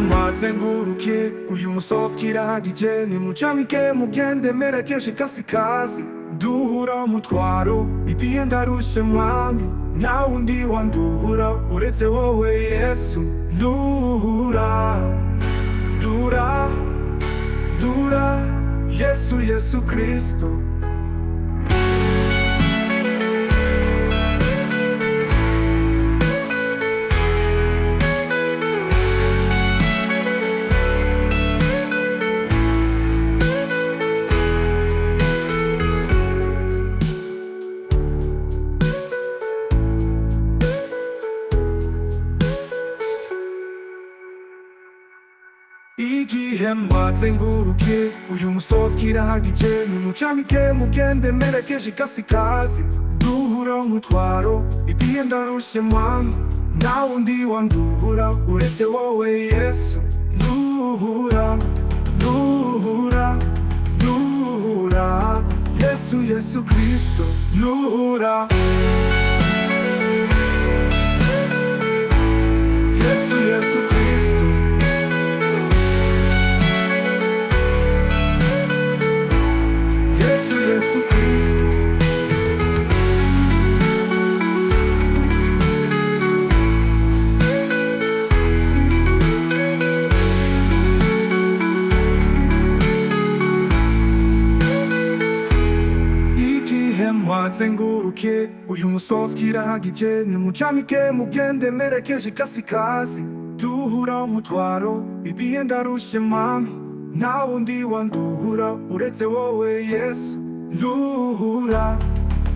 mwazenguruke uyu musozi kirahagije, nimucamike mugende merekeje kasikazi. Nduhura umutwaro ibiye ndarushe mwami, nta wundi wanduhura uretse wowe Yesu. Nduhura, Nduhura, Nduhura, Yesu, Yesu Kristo. Igihe mwazenguruke uyu musozi kirahagije, nimucamike mugende merekeje kasikazi. Nduhura umutwaro ibiye ndarushe mwami, nta wundi wanduhura uretse wowe Yesu. Nduhura, Nduhura, Nduhura, Yesu, Yesu Kristo. Nduhura, Yesu, Yesu Kristo. Yesu, Yesu Kristo. Igihe mwazenguruke uyu musozi kirahagije, nimucamike mugende merekeje kasikazi. Nduhura umutwaro ibiye ndarushe mwami, nta wundi wanduhura uretse wowe Yesu. Nduhura,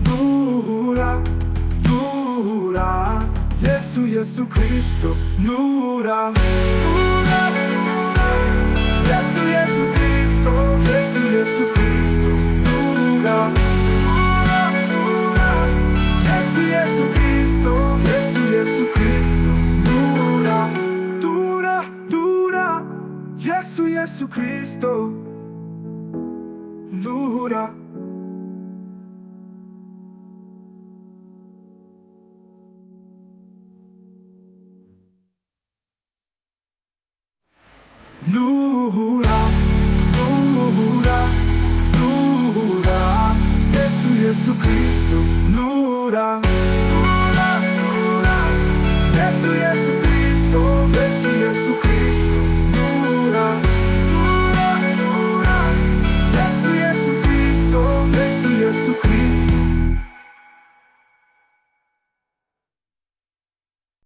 Nduhura, Nduhura, Yesu, Yesu Kristo. Nduhura, Nduhura, Nduhura, Yesu, Yesu Kristo. Yesu, Yesu Kristo. Nduhura, Nduhura, Nduhura, Yesu, Yesu Kristo. Yesu, Yesu Kristo. Nduhura, Nduhura, Nduhura, Yesu, Yesu Kristo. Nduhura. Nduhura.